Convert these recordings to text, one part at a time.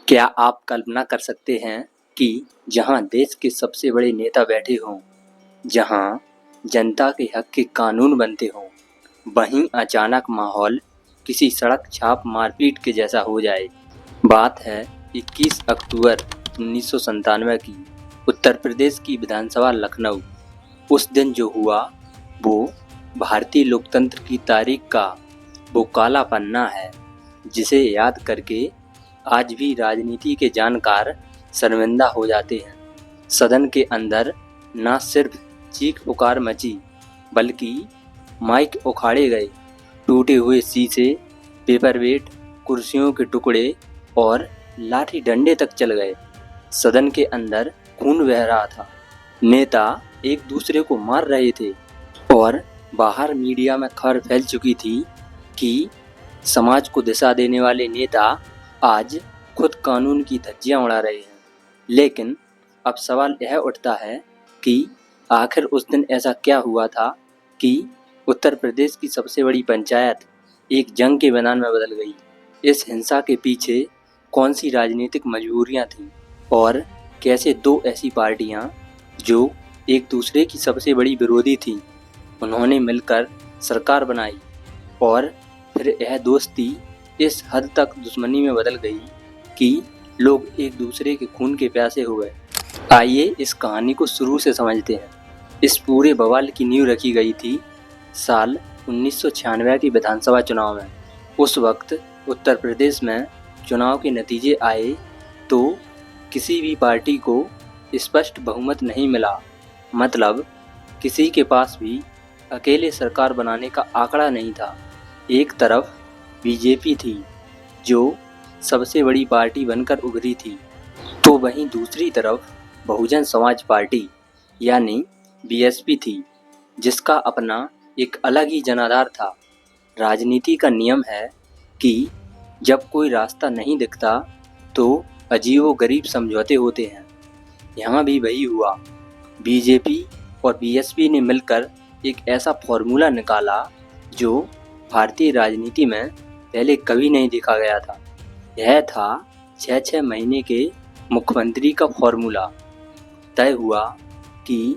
क्या आप कल्पना कर सकते हैं कि जहां देश के सबसे बड़े नेता बैठे हों, जहां जनता के हक के कानून बनते हों, वहीं अचानक माहौल किसी सड़क छाप मारपीट के जैसा हो जाए। बात है 21 अक्टूबर 1997 की, उत्तर प्रदेश की विधानसभा लखनऊ। उस दिन जो हुआ वो भारतीय लोकतंत्र की तारीख का वो काला पन्ना है जिसे याद करके आज भी राजनीति के जानकार शर्मिंदा हो जाते हैं। सदन के अंदर न सिर्फ चीख पुकार मची, बल्कि माइक उखाड़े गए, टूटे हुए शीशे, पेपरवेट, कुर्सियों के टुकड़े और लाठी डंडे तक चल गए। सदन के अंदर खून बह रहा था, नेता एक दूसरे को मार रहे थे और बाहर मीडिया में खबर फैल चुकी थी कि समाज को दिशा देने वाले नेता आज खुद कानून की धज्जियां उड़ा रहे हैं। लेकिन अब सवाल यह उठता है कि आखिर उस दिन ऐसा क्या हुआ था कि उत्तर प्रदेश की सबसे बड़ी पंचायत एक जंग के मैदान में बदल गई। इस हिंसा के पीछे कौन सी राजनीतिक मजबूरियां थीं और कैसे दो ऐसी पार्टियां जो एक दूसरे की सबसे बड़ी विरोधी थीं, उन्होंने मिलकर सरकार बनाई और फिर यह दोस्ती इस हद तक दुश्मनी में बदल गई कि लोग एक दूसरे के खून के प्यासे हो गए। आइए इस कहानी को शुरू से समझते हैं। इस पूरे बवाल की नींव रखी गई थी साल 1996 के विधानसभा चुनाव में। उस वक्त उत्तर प्रदेश में चुनाव के नतीजे आए तो किसी भी पार्टी को स्पष्ट बहुमत नहीं मिला। मतलब किसी के पास भी अकेले सरकार बनाने का आंकड़ा नहीं था। एक तरफ बीजेपी थी जो सबसे बड़ी पार्टी बनकर उभरी थी, तो वहीं दूसरी तरफ बहुजन समाज पार्टी यानी बीएसपी थी, जिसका अपना एक अलग ही जनाधार था। राजनीति का नियम है कि जब कोई रास्ता नहीं दिखता तो अजीबो-गरीब समझौते होते हैं। यहाँ भी वही हुआ। बीजेपी और बीएसपी ने मिलकर एक ऐसा फॉर्मूला निकाला जो भारतीय राजनीति में पहले कभी नहीं देखा गया था। यह था 6-6 महीने के मुख्यमंत्री का फॉर्मूला। तय हुआ कि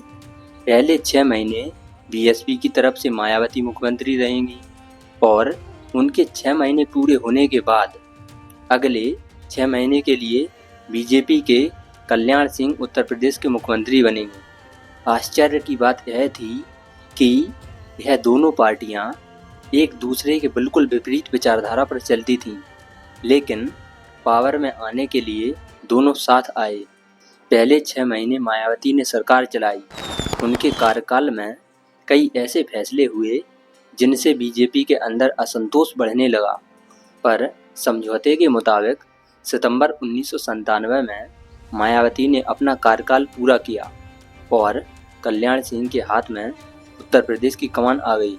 पहले 6 महीने बीएसपी की तरफ से मायावती मुख्यमंत्री रहेंगी और उनके 6 महीने पूरे होने के बाद अगले 6 महीने के लिए बीजेपी के कल्याण सिंह उत्तर प्रदेश के मुख्यमंत्री बनेंगे। आश्चर्य की बात यह थी कि यह दोनों पार्टियां एक दूसरे के बिल्कुल विपरीत विचारधारा पर चलती थीं, लेकिन पावर में आने के लिए दोनों साथ आए। पहले 6 महीने मायावती ने सरकार चलाई। उनके कार्यकाल में कई ऐसे फैसले हुए जिनसे बीजेपी के अंदर असंतोष बढ़ने लगा, पर समझौते के मुताबिक सितंबर 1997 में मायावती ने अपना कार्यकाल पूरा किया और कल्याण सिंह के हाथ में उत्तर प्रदेश की कमान आ गई।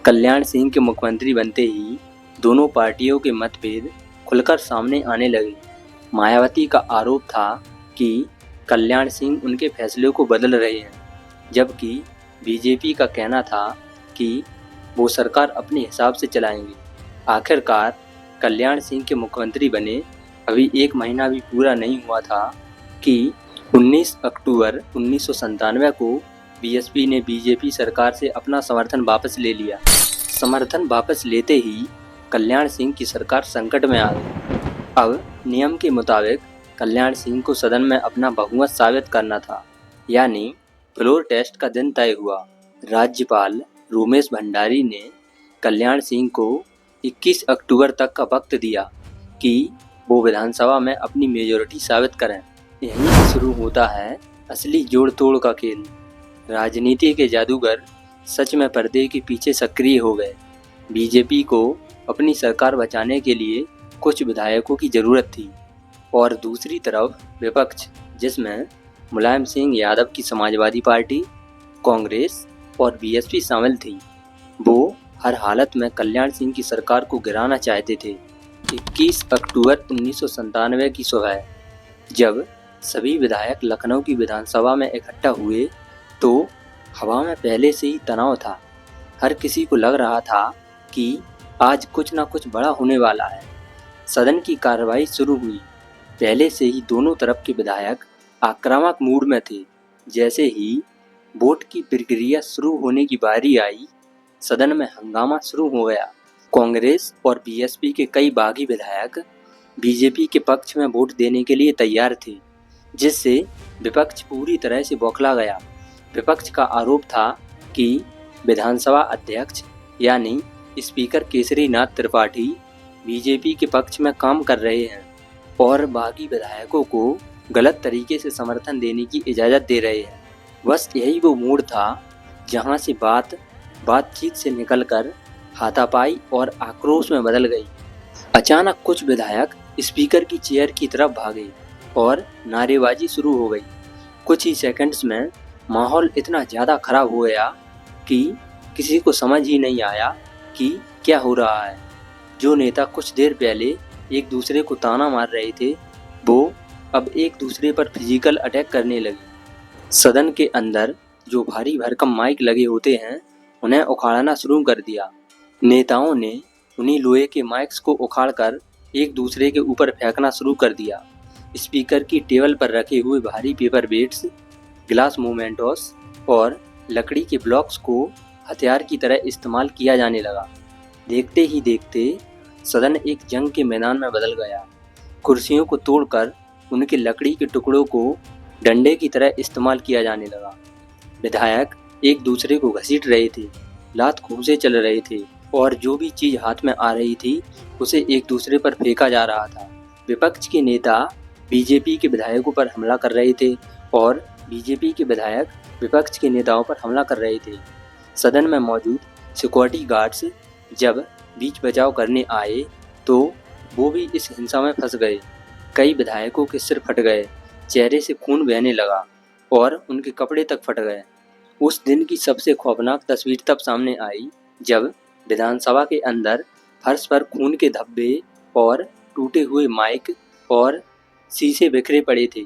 कल्याण सिंह के मुख्यमंत्री बनते ही दोनों पार्टियों के मतभेद खुलकर सामने आने लगे। मायावती का आरोप था कि कल्याण सिंह उनके फैसलों को बदल रहे हैं, जबकि बीजेपी का कहना था कि वो सरकार अपने हिसाब से चलाएंगे। आखिरकार कल्याण सिंह के मुख्यमंत्री बने अभी 1 महीना भी पूरा नहीं हुआ था कि 19 अक्टूबर 1997 को बीएसपी ने बीजेपी सरकार से अपना समर्थन वापस ले लिया। समर्थन वापस लेते ही कल्याण सिंह की सरकार संकट में आ गई। अब नियम के मुताबिक कल्याण सिंह को सदन में अपना बहुमत साबित करना था, यानी फ्लोर टेस्ट का दिन तय हुआ। राज्यपाल रोमेश भंडारी ने कल्याण सिंह को 21 अक्टूबर तक का वक्त दिया कि वो विधानसभा में अपनी मेजॉरिटी साबित करें। यहीं से शुरू होता है असली जोड़ तोड़ का खेल। राजनीति के जादूगर सच में पर्दे के पीछे सक्रिय हो गए। बीजेपी को अपनी सरकार बचाने के लिए कुछ विधायकों की जरूरत थी और दूसरी तरफ विपक्ष, जिसमें मुलायम सिंह यादव की समाजवादी पार्टी, कांग्रेस और बीएसपी शामिल थी, वो हर हालत में कल्याण सिंह की सरकार को गिराना चाहते थे। 21 अक्टूबर 1997 की सुबह जब सभी विधायक लखनऊ की विधानसभा में इकट्ठा हुए तो हवा में पहले से ही तनाव था। हर किसी को लग रहा था कि आज कुछ ना कुछ बड़ा होने वाला है। सदन की कार्रवाई शुरू हुई। पहले से ही दोनों तरफ के विधायक आक्रामक मूड में थे। जैसे ही वोट की प्रक्रिया शुरू होने की बारी आई, सदन में हंगामा शुरू हो गया। कांग्रेस और बीएसपी के कई बागी विधायक बीजेपी के पक्ष में वोट देने के लिए तैयार थे, जिससे विपक्ष पूरी तरह से बौखला गया। विपक्ष का आरोप था कि विधानसभा अध्यक्ष यानी स्पीकर केसरीनाथ त्रिपाठी बीजेपी के पक्ष में काम कर रहे हैं और बागी विधायकों को गलत तरीके से समर्थन देने की इजाज़त दे रहे हैं। बस यही वो मोड़ था जहां से बातचीत से निकलकर हाथापाई और आक्रोश में बदल गई। अचानक कुछ विधायक स्पीकर की चेयर की तरफ भागे और नारेबाजी शुरू हो गई। कुछ ही सेकंड्स में माहौल इतना ज़्यादा खराब हो गया कि किसी को समझ ही नहीं आया कि क्या हो रहा है। जो नेता कुछ देर पहले एक दूसरे को ताना मार रहे थे, वो अब एक दूसरे पर फिजिकल अटैक करने लगे। सदन के अंदर जो भारी भरकम माइक लगे होते हैं, उन्हें उखाड़ना शुरू कर दिया। नेताओं ने उन्हीं लोहे के माइक्स को उखाड़कर एक दूसरे के ऊपर फेंकना शुरू कर दिया। स्पीकर की टेबल पर रखे हुए भारी पेपर वेट्स, ग्लास मोमेंटोस और लकड़ी के ब्लॉक्स को हथियार की तरह इस्तेमाल किया जाने लगा। देखते ही देखते सदन एक जंग के मैदान में बदल गया। कुर्सियों को तोड़कर उनके लकड़ी के टुकड़ों को डंडे की तरह इस्तेमाल किया जाने लगा। विधायक एक दूसरे को घसीट रहे थे, लात घूंसे चल रहे थे और जो भी चीज़ हाथ में आ रही थी उसे एक दूसरे पर फेंका जा रहा था। विपक्ष के नेता बीजेपी के विधायकों पर हमला कर रहे थे और बीजेपी के विधायक विपक्ष के नेताओं पर हमला कर रहे थे। सदन में मौजूद सिक्योरिटी गार्ड्स जब बीच बचाव करने आए तो वो भी इस हिंसा में फंस गए। कई विधायकों के सिर फट गए, चेहरे से खून बहने लगा और उनके कपड़े तक फट गए। उस दिन की सबसे खौफनाक तस्वीर तब सामने आई जब विधानसभा के अंदर फर्श पर खून के धब्बे और टूटे हुए माइक और शीशे बिखरे पड़े थे।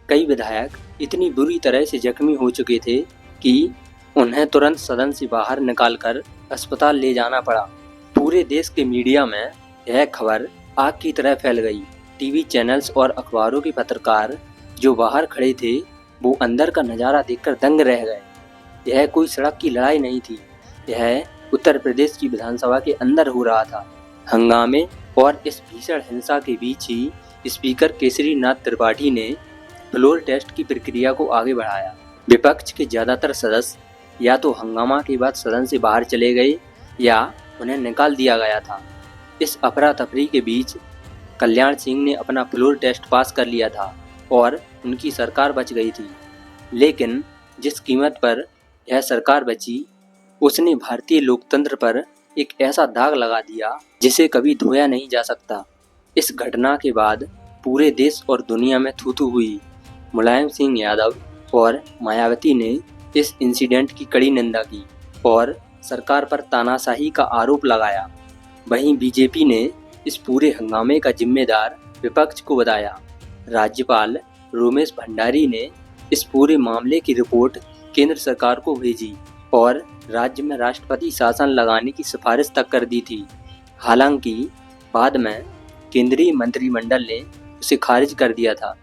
कई विधायक इतनी बुरी तरह से जख्मी हो चुके थे कि उन्हें तुरंत सदन से बाहर निकालकर अस्पताल ले जाना पड़ा। पूरे देश के मीडिया में यह खबर आग की तरह फैल गई। टीवी चैनल्स और अखबारों के पत्रकार जो बाहर खड़े थे, वो अंदर का नज़ारा देखकर दंग रह गए। यह कोई सड़क की लड़ाई नहीं थी, यह उत्तर प्रदेश की विधानसभा के अंदर हो रहा था। हंगामे और इस भीषण हिंसा के बीच ही स्पीकर केसरीनाथ त्रिपाठी ने फ्लोर टेस्ट की प्रक्रिया को आगे बढ़ाया। विपक्ष के ज़्यादातर सदस्य या तो हंगामा के बाद सदन से बाहर चले गए या उन्हें निकाल दिया गया था। इस अफरा तफरी के बीच कल्याण सिंह ने अपना फ्लोर टेस्ट पास कर लिया था और उनकी सरकार बच गई थी। लेकिन जिस कीमत पर यह सरकार बची, उसने भारतीय लोकतंत्र पर एक ऐसा दाग लगा दिया जिसे कभी धोया नहीं जा सकता। इस घटना के बाद पूरे देश और दुनिया में थू थू हुई। मुलायम सिंह यादव और मायावती ने इस इंसिडेंट की कड़ी निंदा की और सरकार पर तानाशाही का आरोप लगाया। वहीं बीजेपी ने इस पूरे हंगामे का जिम्मेदार विपक्ष को बताया। राज्यपाल रोमेश भंडारी ने इस पूरे मामले की रिपोर्ट केंद्र सरकार को भेजी और राज्य में राष्ट्रपति शासन लगाने की सिफारिश तक कर दी थी। हालांकि बाद में केंद्रीय मंत्रिमंडल ने उसे खारिज कर दिया था।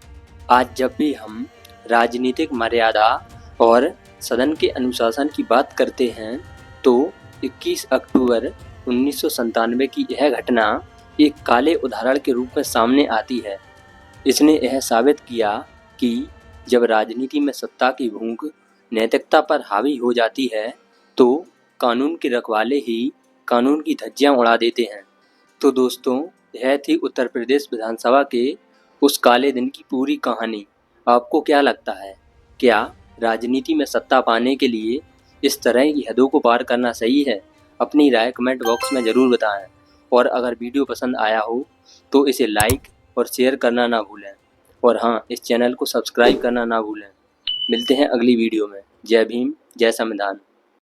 आज जब भी हम राजनीतिक मर्यादा और सदन के अनुशासन की बात करते हैं तो 21 अक्टूबर 1997 की यह घटना एक काले उदाहरण के रूप में सामने आती है। इसने यह साबित किया कि जब राजनीति में सत्ता की भूख नैतिकता पर हावी हो जाती है तो कानून के रखवाले ही कानून की धज्जियां उड़ा देते हैं। तो दोस्तों, यह थी उत्तर प्रदेश विधानसभा के उस काले दिन की पूरी कहानी। आपको क्या लगता है, क्या राजनीति में सत्ता पाने के लिए इस तरह की हदों को पार करना सही है? अपनी राय कमेंट बॉक्स में ज़रूर बताएं और अगर वीडियो पसंद आया हो तो इसे लाइक और शेयर करना ना भूलें और हाँ, इस चैनल को सब्सक्राइब करना ना भूलें। मिलते हैं अगली वीडियो में। जय भीम, जय संविधान।